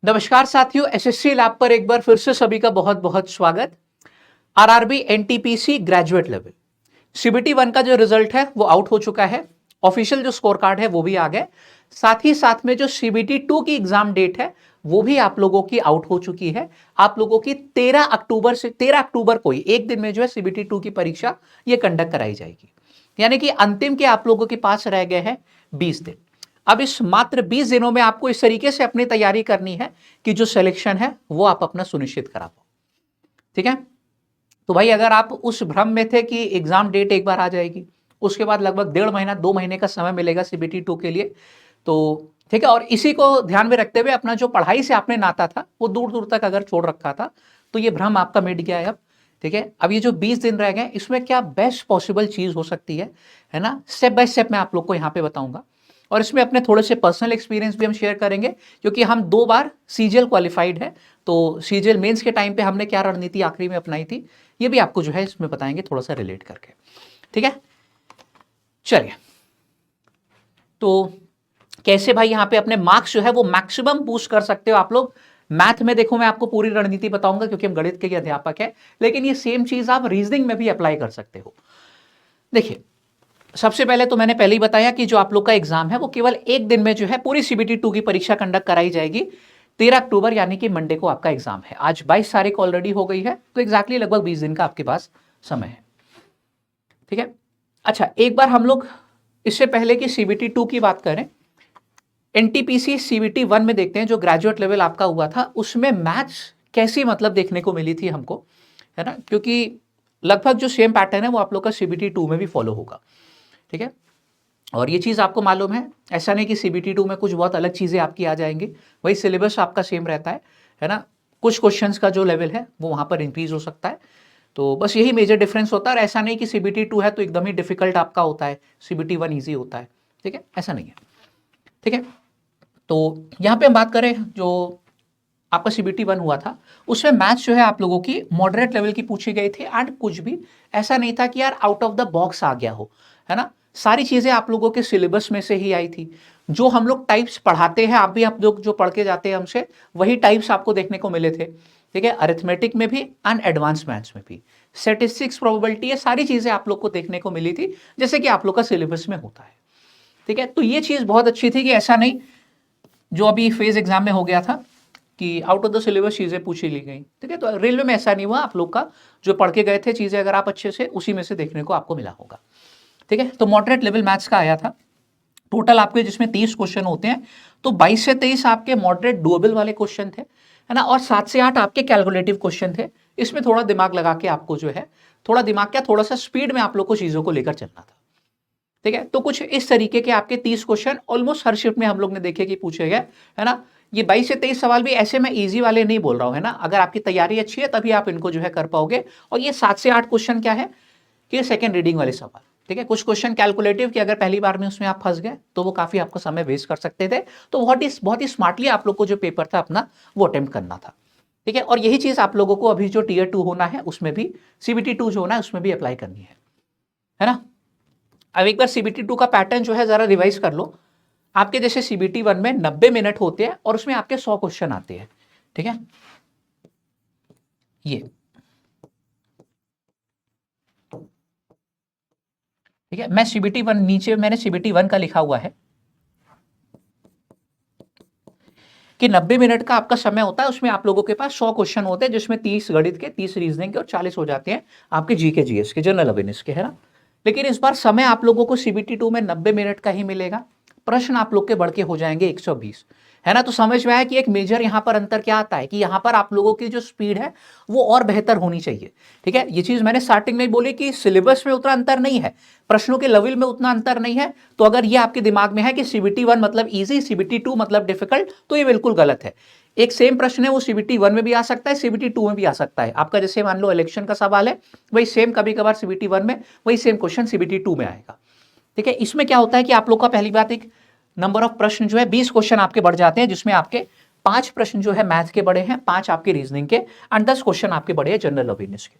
नमस्कार साथियों, SSC lab पर एक बार फिर से सभी का बहुत बहुत स्वागत। RRB NTPC graduate level CBT 1 का जो रिजल्ट है वो आउट हो चुका है। ऑफिशियल जो स्कोर कार्ड है वो भी आ गए। साथ ही साथ में जो सीबीटी 2 की एग्जाम डेट है वो भी आप लोगों की आउट हो चुकी है। आप लोगों की 13 अक्टूबर को ही एक दिन में जो है सीबीटी 2 की परीक्षा ये कंडक्ट कराई जाएगी। यानी कि अंतिम के आप लोगों के पास रह गए हैं 20 दिन। अब इस मात्र 20 दिनों में आपको इस तरीके से अपनी तैयारी करनी है कि जो सिलेक्शन है वो आप अपना सुनिश्चित करा पाओ। ठीक है, तो भाई अगर आप उस भ्रम में थे कि एग्जाम डेट एक बार आ जाएगी, उसके बाद लगभग 1.5 महीना 2 महीने का समय मिलेगा सीबीटी 2 के लिए, तो ठीक है, और इसी को ध्यान में रखते हुए अपना जो पढ़ाई से आपने नाता था वो दूर दूर तक अगर छोड़ रखा था तो ये भ्रम आपका मिट गया है अब। ठीक है, अब ये जो 20 दिन रह गए इसमें क्या बेस्ट पॉसिबल चीज हो सकती है ना, स्टेप बाय स्टेप मैं आप लोग को यहाँ पे बताऊंगा। और इसमें अपने थोड़े से पर्सनल एक्सपीरियंस भी हम शेयर करेंगे, क्योंकि हम 2 बार सीजीएल क्वालिफाइड है, तो सीजीएल मेंस के टाइम पे हमने क्या रणनीति आखिरी में अपनाई थी ये भी आपको जो है इसमें बताएंगे थोड़ा सा रिलेट करके। ठीक है, चलिए, तो कैसे भाई यहाँ पे अपने मार्क्स जो है वो मैक्सिमम बूस्ट कर सकते हो आप लोग। मैथ में देखो मैं आपको पूरी रणनीति बताऊंगा क्योंकि हम गणित के ही अध्यापक है, लेकिन ये सेम चीज आप रीजनिंग में भी अप्लाई कर सकते हो। देखिए, सबसे पहले तो मैंने पहले ही बताया कि जो आप लोग का एग्जाम है वो केवल एक दिन में जो है पूरी सीबीटी 2 की परीक्षा कंडक्ट कराई जाएगी। 13 अक्टूबर यानी कि मंडे को आपका एग्जाम है। आज 22 तारीख ऑलरेडी हो गई है, तो एग्जैक्टली लगभग 20 दिन का आपके पास समय है। ठीक है, अच्छा, एक बार हम लोग इससे पहले कि सीबीटी 2 की बात करें, एनटीपीसी सीबीटी 1 में देखते हैं जो ग्रेजुएट लेवल आपका हुआ था उसमें मैथ्स कैसी मतलब देखने को मिली थी हमको, है ना, क्योंकि लगभग जो सेम पैटर्न है वो आप लोग का सीबीटी 2 में भी फॉलो होगा। ठीक है, और ये चीज़ आपको मालूम है, ऐसा नहीं कि सीबीटी 2 में कुछ बहुत अलग चीज़ें आपकी आ जाएंगी, वही सिलेबस आपका सेम रहता है ना। कुछ क्वेश्चंस का जो लेवल है वो वहाँ पर इंक्रीज हो सकता है, तो बस यही मेजर डिफरेंस होता है। और ऐसा नहीं कि सीबीटी 2 है तो एकदम ही डिफिकल्ट आपका होता है, सीबीटी 1 ईजी होता है। ठीक है, ऐसा नहीं है। ठीक है, तो यहाँ पे हम बात करें जो आपका सीबीटी 1 हुआ था उसमें मैथ्स जो है आप लोगों की मॉडरेट लेवल की पूछी गई थी, एंड कुछ भी ऐसा नहीं था कि यार आउट ऑफ द बॉक्स आ गया हो, है ना। सारी चीजें आप लोगों के सिलेबस में से ही आई थी। जो हम लोग टाइप्स पढ़ाते हैं, आप लोग जो पढ़ के जाते हैं हमसे, वही टाइप्स आपको देखने को मिले थे। ठीक है, अरिथमेटिक में भी एंड एडवांस मैथ्स में भी, स्टैटिस्टिक्स, प्रोबेबिलिटी, ये सारी चीजें आप लोग को देखने को मिली थी जैसे कि आप लोग का सिलेबस में होता है। ठीक है, तो ये चीज बहुत अच्छी थी कि ऐसा नहीं जो अभी फेज एग्जाम में हो गया था कि आउट ऑफ द सिलेबस चीज़ें पूछी ली गई। ठीक है, तो रेलवे में ऐसा नहीं हुआ, आप लोग का जो पढ़ के गए थे चीज़ें अगर आप अच्छे से उसी में से देखने को आपको मिला होगा। ठीक है, तो मॉडरेट लेवल मैथ्स का आया था टोटल आपके, जिसमें 30 क्वेश्चन होते हैं, तो 22 से 23 आपके मॉडरेट डुएबल वाले क्वेश्चन थे, है ना, और 7 से 8 आपके कैलकुलेटिव क्वेश्चन थे। इसमें थोड़ा दिमाग लगा के आपको जो है, थोड़ा दिमाग क्या, थोड़ा सा स्पीड में आप लोग को चीज़ों को लेकर चलना था। ठीक है, तो कुछ इस तरीके के आपके 30 क्वेश्चन ऑलमोस्ट हर शिफ्ट में हम लोग ने देखे कि पूछे गए, है ना। ये 22 से 23 सवाल भी ऐसे मैं इजी वाले नहीं बोल रहा हूँ, है ना, अगर आपकी तैयारी अच्छी है तभी आप इनको जो है कर पाओगे। और ये 7 से 8 क्वेश्चन क्या है कि सेकंड रीडिंग वाले सवाल। ठीक है, कुछ क्वेश्चन कैलकुलेटिव कि अगर पहली बार में उसमें आप फंस गए तो वो काफी आपका समय वेस्ट कर सकते थे, तो बहुत ही स्मार्टली आप लोग को जो पेपर था अपना वो अटेम्प्ट करना था। ठीक है, और यही चीज आप लोगों को अभी जो टीयर 2 होना है उसमें भी, सीबीटी 2 जो होना है उसमें भी अप्लाई करनी है ना। अब एक बार सीबीटी 2 का पैटर्न जो है जरा रिवाइज कर लो। आपके जैसे सीबीटी 1 में 90 मिनट होते हैं और उसमें आपके 100 क्वेश्चन आते हैं। ठीक है, ये ठीक है, मैं सीबीटी 1 नीचे मैंने सीबीटी 1 का लिखा हुआ है कि 90 मिनट का आपका समय होता है, उसमें आप लोगों के पास 100 क्वेश्चन होते हैं, जिसमें 30 गणित के, 30 रीजनिंग के और 40 हो जाते हैं आपके जीके जीएस के, जनरल अवेयरनेस के, है ना। लेकिन इस बार समय आप लोगों को सीबीटी 2 में 90 मिनट का ही मिलेगा, प्रश्न आप लोग के बढ़ के हो जाएंगे 120, है ना। तो समझ में आया कि एक मेजर यहां पर अंतर क्या आता है कि यहां पर आप लोगों की जो स्पीड है वो और बेहतर होनी चाहिए। ठीक है, ये चीज मैंने स्टार्टिंग में बोली कि सिलेबस में उतना अंतर नहीं है, प्रश्नों के लेवल में उतना अंतर नहीं है। तो अगर ये आपके दिमाग में है कि सीबीटी 1 मतलब इजी, सीबीटी 2 मतलब डिफिकल्ट, तो ये बिल्कुल गलत है। एक सेम प्रश्न है वो सीबीटी 1 में भी आ सकता है, सीबीटी 2 में भी आ सकता है। आपका जैसे मान लो इलेक्शन का सवाल है, वही सेम कभी कभार सीबीटी 1 में, वही सेम क्वेश्चन सीबीटी 2 में आएगा। ठीक है, इसमें क्या होता है कि आप लोग का पहली बात, एक नंबर ऑफ प्रश्न जो है 20 क्वेश्चन आपके बढ़ जाते हैं, जिसमें आपके 5 प्रश्न जो है मैथ के बड़े हैं, 5 आपके रीजनिंग के, एंड 10 क्वेश्चन आपके बड़े हैं जनरल अवेयरनेस के।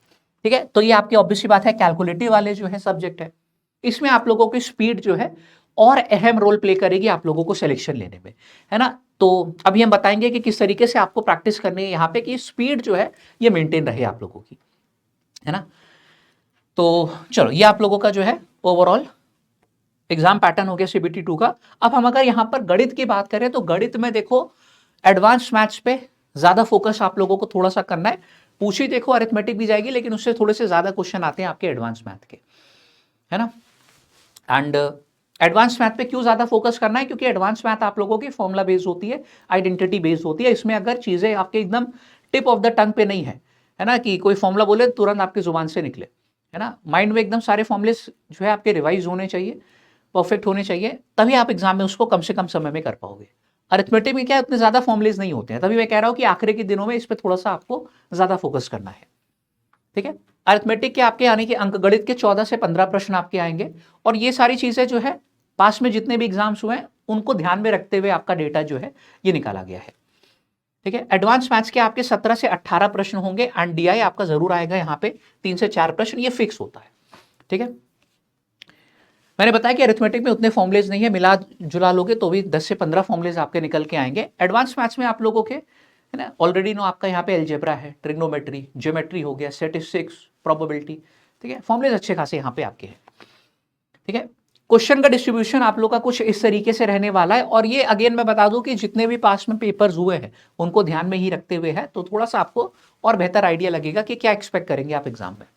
ठीक है, तो ये आपकी ऑब्वियसली बात है कैलकुलेटिव वाले जो है सब्जेक्ट है, इसमें आप लोगों की स्पीड जो है और अहम रोल प्ले करेगी आप लोगों को सिलेक्शन लेने में, है ना। तो अभी हम बताएंगे कि किस तरीके से आपको प्रैक्टिस करनी है यहाँ पे कि स्पीड जो है ये मेंटेन रहे आप लोगों की, है ना। तो चलो ये आप लोगों का जो है ओवरऑल एग्जाम पैटर्न हो गया सीबीटी 2 का। अब हम अगर यहाँ पर गणित की बात करें तो गणित में देखो एडवांस मैथ्स पे ज्यादा फोकस आप लोगों को थोड़ा सा करना है। पूछी देखो अरिथमेटिक भी जाएगी लेकिन उससे थोड़े से ज्यादा क्वेश्चन आते हैं आपके एडवांस मैथ के, है ना। एंड एडवांस मैथ पे क्यों ज्यादा फोकस करना है, क्योंकि एडवांस मैथ आप लोगों की फॉर्मुला बेस्ड होती है, आइडेंटिटी बेस्ड होती है। इसमें अगर चीजें आपके एकदम टिप ऑफ द टंग पे नहीं है ना, कि कोई फॉर्मुला बोले तुरंत आपकी जुबान से निकले, है ना। माइंड में एकदम सारे फॉर्मुले जो है आपके रिवाइज होने चाहिए, परफेक्ट होने चाहिए, तभी आप एग्जाम में उसको कम से कम समय में कर पाओगे। अरिथमेटिक में क्या उतने ज्यादा फॉर्मुलेज नहीं होते हैं, तभी मैं कह रहा हूं कि आखिरी के दिनों में इस पर थोड़ा सा आपको ज्यादा फोकस करना है, ठीक है। अरिथमेटिक के आपके यानी कि अंकगणित के 14 से 15 प्रश्न आपके आएंगे, और ये सारी चीजें जो है पास में जितने भी एग्जाम्स हुए हैं उनको ध्यान में रखते हुए आपका डेटा जो है ये निकाला गया है, ठीक है। एडवांस मैथ्स के आपके 17 से 18 प्रश्न होंगे एंड डीआई आपका जरूर आएगा यहाँ पे 3 से 4 प्रश्न, ये फिक्स होता है, ठीक है। मैंने बताया कि अरिथमेटिक में उतने फॉर्मुलेज नहीं है, मिला जुला लोगे तो भी 10 से 15 फॉर्मुलेज आपके निकल के आएंगे। एडवांस मैथ्स में आप लोगों के, है ना, ऑलरेडी नो आपका यहाँ पे एल्जेब्रा है, ट्रिग्नोमेट्री, ज्योमेट्री हो गया, स्टैटिस्टिक्स, प्रोबेबिलिटी, ठीक है। फॉर्मुलेज अच्छे खासे यहाँ पे आपके हैं, ठीक है। क्वेश्चन का डिस्ट्रीब्यूशन आप लोग का कुछ इस तरीके से रहने वाला है, और ये अगेन मैं बता दूं कि जितने भी पास में पेपर्स हुए हैं उनको ध्यान में ही रखते हुए है, तो थोड़ा सा आपको और बेहतर आइडिया लगेगा कि क्या एक्सपेक्ट करेंगे आप एग्जाम में।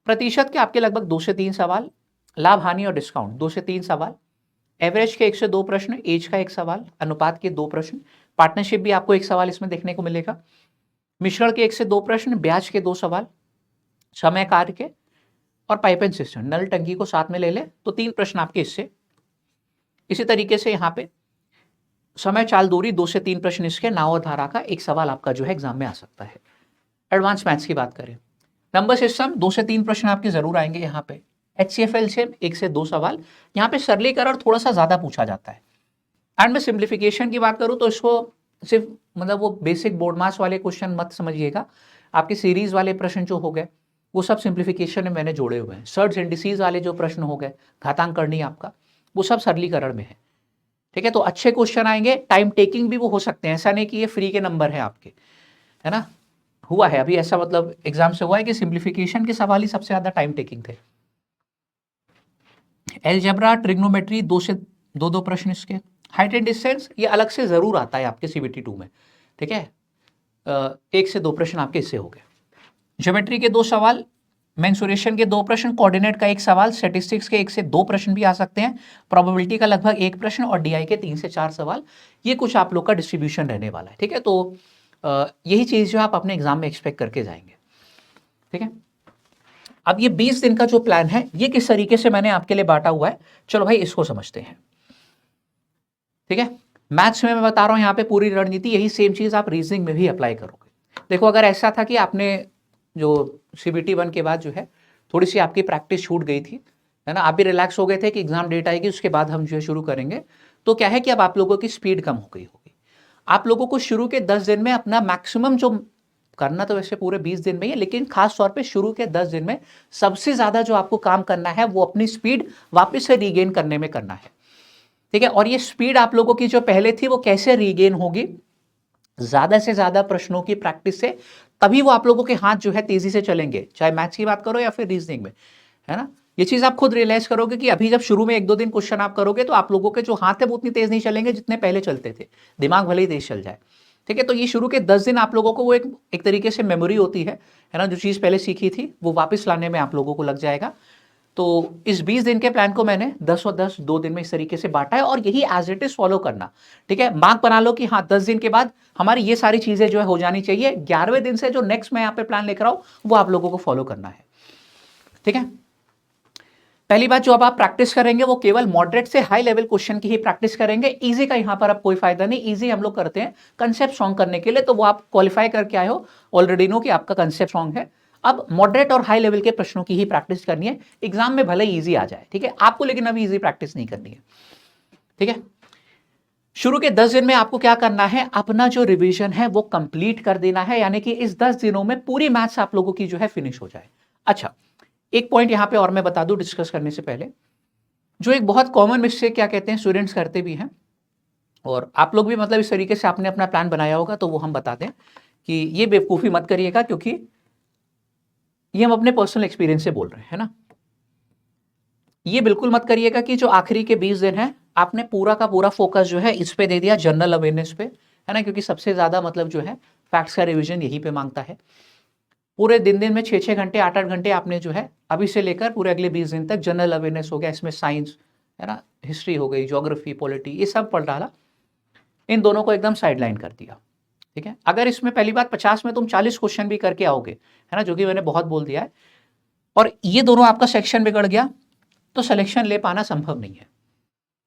प्रतिशत के आपके लगभग 2 से 3 सवाल, लाभ हानि और डिस्काउंट 2 से 3 सवाल, एवरेज के 1 से 2 प्रश्न, एज का 1 सवाल, अनुपात के 2 प्रश्न, पार्टनरशिप भी आपको 1 सवाल इसमें देखने को मिलेगा, मिश्रण के 1 से 2 प्रश्न, ब्याज के 2 सवाल, समय कार्य के, और पाइप एंड सिस्टम नल टंकी को साथ में ले ले तो 3 प्रश्न आपके इससे। इसी तरीके से यहाँ पे समय चाल दूरी 2 से 3 प्रश्न इसके, नाव और धारा का 1 सवाल आपका जो है एग्जाम में आ सकता है। एडवांस मैथ्स की बात करें, नंबर सिस्टम 2 से 3 प्रश्न आपके जरूर आएंगे यहाँ पे। HCF LCM 1 से 2 सवाल, यहाँ पे सरलीकरण थोड़ा सा ज्यादा पूछा जाता है। एंड में सिंप्लीफिकेशन की बात करूँ तो इसको सिर्फ मतलब वो बेसिक बोर्ड मास वाले क्वेश्चन मत समझिएगा, आपके सीरीज वाले प्रश्न जो हो गए वो सब सिंप्लीफिकेशन में मैंने जोड़े हुए हैं। सर्ट्स इंडिसीज वाले जो प्रश्न हो गए, घातांक करनी आपका, वो सब सरलीकरण में है, ठीक है। तो अच्छे क्वेश्चन आएंगे, टाइम टेकिंग भी वो हो सकते हैं, ऐसा नहीं कि ये फ्री के नंबर है आपके, है ना। हुआ है अभी ऐसा, मतलब एग्जाम से हुआ है कि सिंप्लीफिकेशन के सवाल ही सबसे ज्यादा टाइम टेकिंग थे। एलजेब्रा, ट्रिग्नोमेट्री 2 से 2 प्रश्न इसके। हाइट एंड डिस्टेंस ये अलग से जरूर आता है आपके सीबीटी 2 में, ठीक है। 1 से 2 प्रश्न आपके इससे हो गए। ज्योमेट्री के 2 सवाल, मेंसुरेशन के 2 प्रश्न, कोऑर्डिनेट का 1 सवाल, स्टैटिस्टिक्स के 1 से 2 प्रश्न भी आ सकते हैं, प्रोबेबिलिटी का लगभग 1 प्रश्न, और डीआई के 3 से 4 सवाल। ये कुछ आप लोग का डिस्ट्रीब्यूशन रहने वाला है, ठीक है। तो यही चीज जो आप अपने एग्जाम में एक्सपेक्ट करके जाएंगे, ठीक है। अब ये 20 दिन का जो प्लान है ये किस तरीके से मैंने आपके लिए बांटा हुआ है, चलो भाई इसको समझते हैं, ठीक है। मैथ्स में मैं बता रहा हूं यहाँ पे पूरी रणनीति, यही सेम चीज आप रीजनिंग में भी अप्लाई करोगे। देखो अगर ऐसा था कि आपने जो सीबीटी 1 के बाद जो है थोड़ी सी आपकी प्रैक्टिस छूट गई थी, है ना, आप भी रिलैक्स हो गए थे कि एग्जाम डेट आएगी उसके बाद हम जो है शुरू करेंगे, तो क्या है कि अब आप लोगों की स्पीड कम हो गई होगी। आप लोगों को शुरू के 10 दिन में अपना मैक्सिमम जो करना, तो वैसे पूरे 20 दिन में ही है, लेकिन खास तौर पे शुरू के 10 दिन में सबसे ज्यादा जो आपको काम करना है वो अपनी स्पीड वापस से रीगेन करने में करना है, ठीक है। और ये स्पीड आप लोगों की जो पहले थी वो कैसे रीगेन होगी, ज्यादा से ज्यादा प्रश्नों की प्रैक्टिस से, तभी वो आप लोगों के हाथ जो है तेजी से चलेंगे, चाहे मैथ्स की बात करो या फिर रीजनिंग में, है ना। ये चीज आप खुद रियलाइज करोगे कि अभी जब शुरू में 1-2 दिन क्वेश्चन आप करोगे तो आप लोगों के जो हाथ है वो उतनी तेज नहीं चलेंगे जितने पहले चलते थे, दिमाग भले ही तेज चल जाए, ठीक है। तो ये शुरू के 10 दिन आप लोगों को वो एक तरीके से मेमोरी होती है ना, जो चीज पहले सीखी थी वो वापस लाने में आप लोगों को लग जाएगा। तो इस 20 दिन के प्लान को मैंने 10 और 10 2 दिन में इस तरीके से बांटा है, और यही एज इट इज फॉलो करना, ठीक है। मार्क बना लो कि हाँ 10 दिन के बाद हमारी ये सारी चीजें जो है हो जानी चाहिए, 11वें दिन से जो नेक्स्ट मैं यहाँ पे प्लान लेकर आऊं वो आप लोगों को फॉलो करना है, ठीक है। पहली बात जो अब आप प्रैक्टिस करेंगे वो केवल मॉडरेट से हाई लेवल क्वेश्चन की ही प्रैक्टिस करेंगे, इजी का यहां पर अब कोई फायदा नहीं। इजी हम लोग करते हैं कंसेप्ट सॉन्ग करने के लिए, तो वो आप क्वालिफाई करके आए हो, ऑलरेडी नो कि आपका कंसेप्ट सॉन्ग है। अब मॉडरेट और हाई लेवल के प्रश्नों की ही प्रैक्टिस करनी है, एग्जाम में भले इजी आ जाए, ठीक है आपको, लेकिन अभी इजी प्रैक्टिस नहीं करनी है, ठीक है। शुरू के 10 दिन में आपको क्या करना है, अपना जो रिवीजन है वो कंप्लीट कर देना है, यानी कि इस 10 दिनों में पूरी मैथ्स आप लोगों की जो है फिनिश हो जाए। अच्छा, एक पॉइंट यहां पे और मैं बता दूं डिस्कस करने से पहले, जो एक बहुत कॉमन मिस्टेक क्या कहते हैं स्टूडेंट्स करते भी हैं, और आप लोग भी मतलब इस तरीके से आपने अपना प्लान बनाया होगा, तो वो हम बताते हैं कि ये बेवकूफ़ी मत करिएगा, क्योंकि ये हम अपने पर्सनल एक्सपीरियंस से बोल रहे हैं ना। ये बिल्कुल मत करिएगा कि जो आखिरी के 20 दिन हैं आपने पूरा का पूरा फोकस जो है इस पे दे दिया, जनरल अवेयरनेस पे, है ना, क्योंकि सबसे ज़्यादा मतलब जो है फैक्ट्स का रिवीजन यहीं पे मांगता है। पूरे दिन में 6-6 घंटे 8-8 घंटे आपने जो है अभी से लेकर पूरे अगले 20 दिन तक जनरल अवेयरनेस हो गया, इसमें साइंस है ना, हिस्ट्री हो गई, ज्योग्राफी, पॉलिटी, ये सब पढ़ डाला, इन दोनों को एकदम साइडलाइन कर दिया। ठीक है, अगर इसमें पहली बात 50 में तुम 40 क्वेश्चन भी करके आओगे, है ना, जो कि मैंने बहुत बोल दिया है, और ये दोनों आपका सेक्शन बिगड़ गया, तो सिलेक्शन ले पाना संभव नहीं है।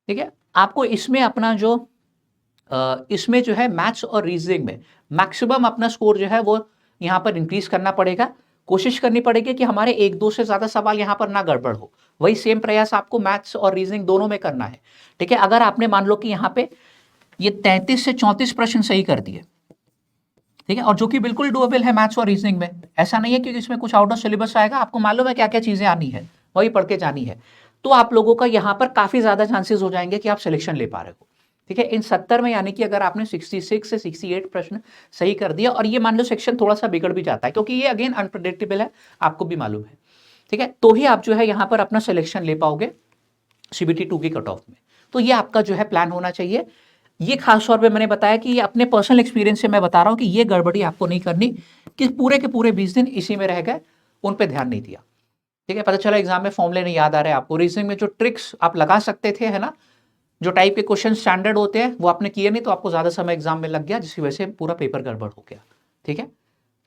ठीक है, आपको इसमें अपना जो इसमें जो है मैथ्स और रीजनिंग में मैक्सिमम अपना स्कोर जो है वो यहाँ पर इंक्रीज करना पड़ेगा। कोशिश करनी पड़ेगी कि हमारे 1-2 से ज्यादा सवाल यहाँ पर ना गड़बड़ हो। वही सेम प्रयास आपको मैथ्स और रीजनिंग दोनों में करना है। ठीक है, अगर आपने मान लो कि यहाँ पे ये 33 से 34 प्रश्न सही कर दिए, ठीक है, और जो कि बिल्कुल डुएबल है मैथ्स और रीजनिंग में, ऐसा नहीं है कि इसमें कुछ आउट ऑफ सिलेबस आएगा, आपको मालूम है क्या क्या चीजें आनी है, वही पढ़ के जानी है, तो आप लोगों का यहाँ पर काफी ज्यादा चांसेस हो जाएंगे कि आप सिलेक्शन ले पा रहे हो। ठीक है, इन 70 में यानी कि अगर आपने 66 से 68 प्रश्न सही कर दिया, और ये मान लो सेक्शन थोड़ा सा बिगड़ भी जाता है, क्योंकि ये अगेन अनप्रेडिक्टेबल है, आपको भी मालूम है। ठीक है, तो ही आप जो है यहाँ पर अपना सिलेक्शन ले पाओगे सीबीटी 2 की कट ऑफ में। तो ये आपका जो है प्लान होना चाहिए। ये खास तौर पे मैंने बताया कि ये अपने पर्सनल एक्सपीरियंस से मैं बता रहा हूं कि ये गड़बड़ी आपको नहीं करनी कि पूरे के पूरे 20 दिन इसी में रह गए, उन पे ध्यान नहीं दिया। ठीक है, पता चला एग्जाम में फॉर्मूले नहीं याद आ रहे आपको, रीजनिंग में जो ट्रिक्स आप लगा सकते थे, है ना, जो टाइप के क्वेश्चन स्टैंडर्ड होते हैं वो आपने किए नहीं, तो आपको ज्यादा समय एग्जाम में लग गया, जिसकी वजह से पूरा पेपर गड़बड़ हो गया। ठीक है,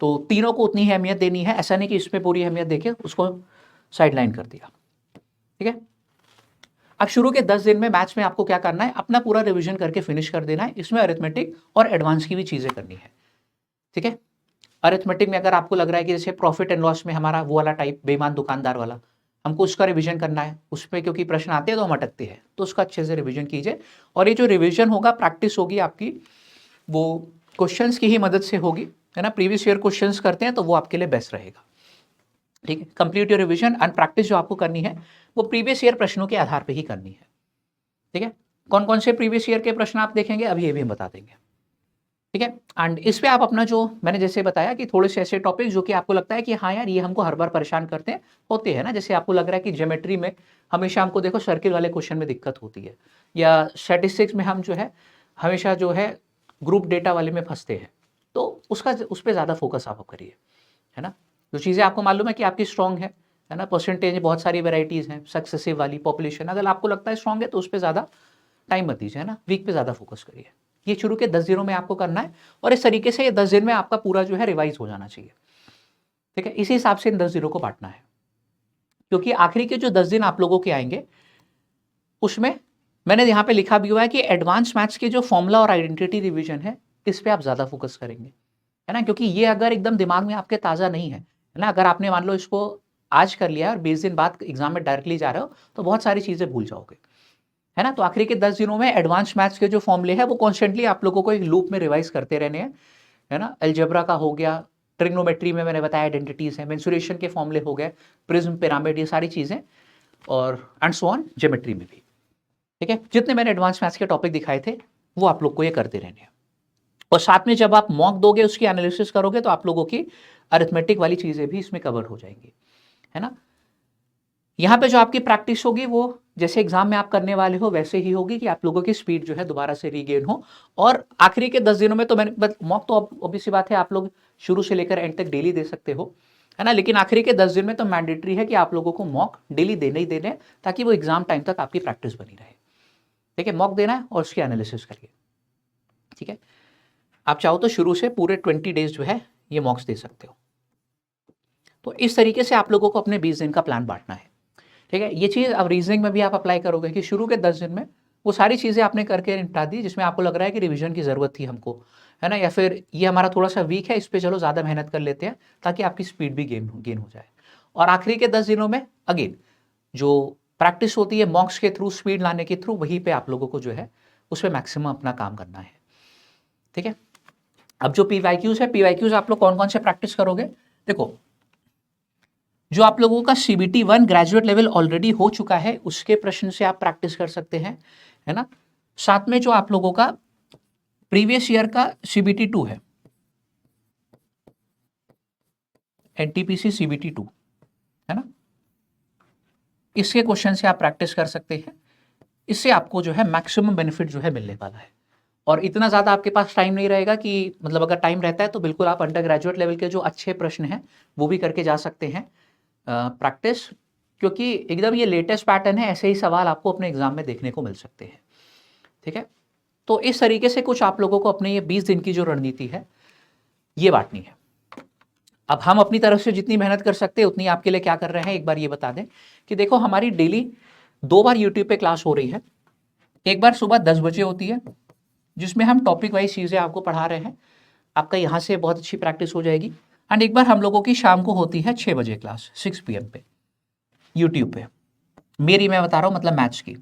तो तीनों को उतनी ही अहमियत देनी है, ऐसा नहीं कि इसमें पूरी अहमियत देके उसको साइडलाइन कर दिया। ठीक है, अब शुरू के 10 दिन में मैथ्स में आपको क्या करना है, अपना पूरा रिवीजन करके फिनिश कर देना है। इसमें अरिथमेटिक और एडवांस की भी चीजें करनी है। ठीक है, अरिथमेटिक में अगर आपको लग रहा है कि जैसे प्रॉफिट एंड लॉस में हमारा वो वाला टाइप बेईमान दुकानदार वाला, हमको उसका रिवीजन करना है, उसमें क्योंकि प्रश्न आते हैं तो हम अटकते हैं, तो उसका अच्छे से रिवीजन कीजिए। और ये जो रिवीजन होगा, प्रैक्टिस होगी आपकी, वो क्वेश्चंस की ही मदद से होगी, है ना, प्रीवियस ईयर क्वेश्चंस करते हैं तो वो आपके लिए बेस्ट रहेगा। ठीक है, complete your revision and practice जो आपको करनी है वो प्रीवियस ईयर प्रश्नों के आधार पर ही करनी है। ठीक है, कौन कौन से प्रीवियस ईयर के प्रश्न आप देखेंगे अभी ये भी हम बता देंगे। ठीक है, एंड इस पे आप अपना जो मैंने जैसे बताया कि थोड़े से ऐसे टॉपिक जो कि आपको लगता है कि हाँ यार ये हमको हर बार परेशान करते हैं, होते हैं ना, जैसे आपको लग रहा है कि ज्योमेट्री में हमेशा हमको देखो सर्किल वाले क्वेश्चन में दिक्कत होती है, या स्टैटिस्टिक्स में हम जो है हमेशा जो है ग्रुप डेटा वाले में फंसते हैं, तो उसका उस पर ज़्यादा फोकस आप करिए, है ना। जो चीज़ें आपको मालूम है कि आपकी स्ट्रॉन्ग है ना, परसेंटेज बहुत सारी वेराइटीज़ हैं, सक्सेसिव वाली पॉपुलेशन, अगर आपको लगता है स्ट्रॉन्ग है तो उस पर ज़्यादा टाइम मत दीजिए, है ना, वीक पे ज़्यादा फोकस करिए। ये शुरू के 10 दिनों में आपको करना है, और इस तरीके से ये 10 दिन में आपका पूरा जो है रिवाइज हो जाना चाहिए। ठीक है, इसी हिसाब से इन 10 दिनों को बांटना है, क्योंकि आखिरी के जो 10 दिन आप लोगों के आएंगे उसमें मैंने यहाँ पे लिखा भी हुआ है कि एडवांस मैथ्स के जो फॉर्मूला और आइडेंटिटी रिवीजन है इस पे आप ज़्यादा फोकस करेंगे, है ना, क्योंकि ये अगर एकदम दिमाग में आपके ताज़ा नहीं है ना, अगर आपने मान लो इसको आज कर लिया और 20 दिन बाद एग्जाम में डायरेक्टली जा रहे हो तो बहुत सारी चीज़ें भूल जाओगे, है ना। तो आखिरी के 10 दिनों में एडवांस मैथ्स के जो फॉर्मूले हैं वो कॉन्स्टेंटली आप लोगों को एक लूप में रिवाइज करते रहने हैं, है ना। अलजेब्रा का हो गया, ट्रिग्नोमेट्री में मैंने बताया आइडेंटिटीज है, मेंसुरेशन के फॉर्मूले हो गए, प्रिज्म, पिरामिड, ये सारी चीज़ें, और एंड सो ऑन ज्योमेट्री में भी। ठीक है, जितने मैंने एडवांस मैथ्स के टॉपिक दिखाए थे वो आप लोग को ये करते रहने हैं, और साथ में जब आप मॉक दोगे उसकी एनालिसिस करोगे तो आप लोगों की अरिथमेटिक वाली चीज़ें भी इसमें कवर हो जाएंगी, है ना। यहाँ पे जो आपकी प्रैक्टिस होगी वो जैसे एग्जाम में आप करने वाले हो वैसे ही होगी, कि आप लोगों की स्पीड जो है दोबारा से रीगेन हो। और आखिरी के 10 दिनों में तो मैंने मॉक तो ऑब्वियस सी बात है आप लोग शुरू से लेकर एंड तक डेली दे सकते हो, है ना, लेकिन आखिरी के 10 दिन में तो मैंडेटरी है कि आप लोगों को मॉक डेली देने ही देने हैं, ताकि वो एग्जाम टाइम तक आपकी प्रैक्टिस बनी रहे। ठीक है, मॉक देना है और उसकी एनालिसिस करिए। ठीक है, आप चाहो तो शुरू से पूरे 20 डेज जो है ये मॉक्स दे सकते हो। तो इस तरीके से आप लोगों को अपने 20 दिन का प्लान बांटना है। ठीक है, ये चीज़ अब रीजनिंग में भी आप अप्लाई करोगे कि शुरू के 10 दिन में वो सारी चीज़ें आपने करके निपटा दी जिसमें आपको लग रहा है कि रिवीजन की ज़रूरत थी हमको, है ना, या फिर ये हमारा थोड़ा सा वीक है, इस पर चलो ज़्यादा मेहनत कर लेते हैं ताकि आपकी स्पीड भी गेन हो जाए। और आखिरी के 10 दिनों में अगेन जो प्रैक्टिस होती है मॉक्स के थ्रू, स्पीड लाने के थ्रू, वहीं पर आप लोगों को जो है उस पर मैक्सिमम अपना काम करना है। ठीक है, अब जो पीवाईक्यूज है, पीवाईक्यूज आप लोग कौन कौन से प्रैक्टिस करोगे, देखो जो आप लोगों का CBT 1 ग्रेजुएट लेवल ऑलरेडी हो चुका है उसके प्रश्न से आप प्रैक्टिस कर सकते हैं, है ना। साथ में जो आप लोगों का प्रीवियस ईयर का CBT 2 है, NTPC CBT 2, है ना, इसके क्वेश्चन से आप प्रैक्टिस कर सकते हैं। इससे आपको जो है मैक्सिमम बेनिफिट जो है मिलने वाला है। और इतना ज़्यादा आपके पास टाइम नहीं रहेगा कि मतलब अगर टाइम रहता है तो बिल्कुल आप अंडर ग्रेजुएट लेवल के जो अच्छे प्रश्न हैं वो भी करके जा सकते हैं प्रैक्टिस, क्योंकि एकदम ये लेटेस्ट पैटर्न है, ऐसे ही सवाल आपको अपने एग्जाम में देखने को मिल सकते हैं। ठीक है, तो इस तरीके से कुछ आप लोगों को अपने ये 20 दिन की जो रणनीति है ये बांटनी है। अब हम अपनी तरफ से जितनी मेहनत कर सकते हैं उतनी आपके लिए क्या कर रहे हैं, एक बार ये बता दें कि देखो हमारी डेली 2 बार यूट्यूब पे क्लास हो रही है। एक बार सुबह 10 बजे होती है जिसमें हम टॉपिक वाइज चीज़ें आपको पढ़ा रहे हैं, आपका यहाँ से बहुत अच्छी प्रैक्टिस हो जाएगी। एंड एक बार हम लोगों की शाम को होती है 6 बजे क्लास, 6 PM पे यूट्यूब पे, मेरी मैं बता रहा हूँ मतलब मैथ्स की।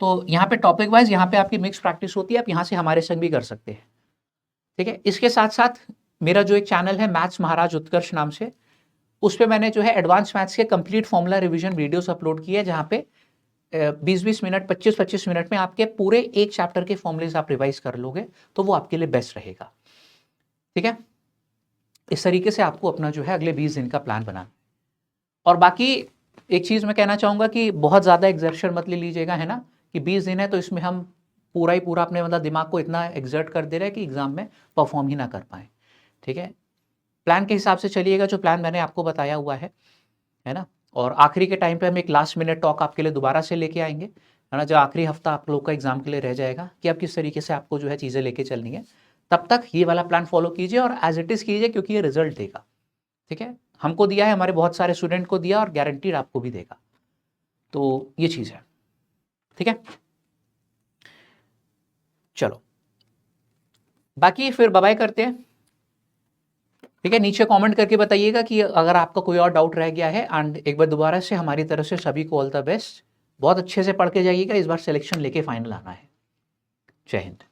तो यहाँ पे टॉपिक वाइज यहाँ पे आपकी मिक्स प्रैक्टिस होती है, आप यहाँ से हमारे संग भी कर सकते हैं। ठीक है, इसके साथ साथ मेरा जो एक चैनल है मैथ्स महाराज उत्कर्ष नाम से, उस पर मैंने जो है एडवांस मैथ्स के complete formula revision videos upload किए हैं, जहाँ पे 20-20 मिनट 25-25 मिनट में आपके पूरे एक चैप्टर के फॉर्मूलेज आप रिवाइज कर लोगे तो वो आपके लिए बेस्ट रहेगा। ठीक है, इस तरीके से आपको अपना जो है अगले 20 दिन का प्लान बनाना। और बाकी एक चीज़ मैं कहना चाहूँगा कि बहुत ज़्यादा एग्जर्शन मत ले लीजिएगा, है ना, कि 20 दिन है तो इसमें हम पूरा ही पूरा अपने मतलब दिमाग को इतना एग्जर्ट कर दे रहे हैं कि एग्जाम में परफॉर्म ही ना कर पाए। ठीक है, प्लान के हिसाब से चलिएगा, जो प्लान मैंने आपको बताया हुआ है ना। और आखिरी के टाइम पे हम एक लास्ट मिनट टॉक आपके लिए दोबारा से लेके आएंगे, है ना, जो आखिरी हफ्ता आप लोग का एग्जाम के लिए रह जाएगा कि आप किस तरीके से आपको जो है चीज़ें लेके चलनी है। तब तक ये वाला प्लान फॉलो कीजिए और एज इट इज़ कीजिए, क्योंकि ये रिजल्ट देगा। ठीक है, हमको दिया है, हमारे बहुत सारे स्टूडेंट को दिया और गारंटीड आपको भी देगा, तो ये चीज़ है। ठीक है, चलो बाकी फिर बाय करते हैं। ठीक है, नीचे कमेंट करके बताइएगा कि अगर आपका कोई और डाउट रह गया है। एंड एक बार दोबारा से हमारी तरफ से सभी को ऑल द बेस्ट, बहुत अच्छे से पढ़ के जाइएगा, इस बार सिलेक्शन लेके फाइनल आना है। जय हिंद।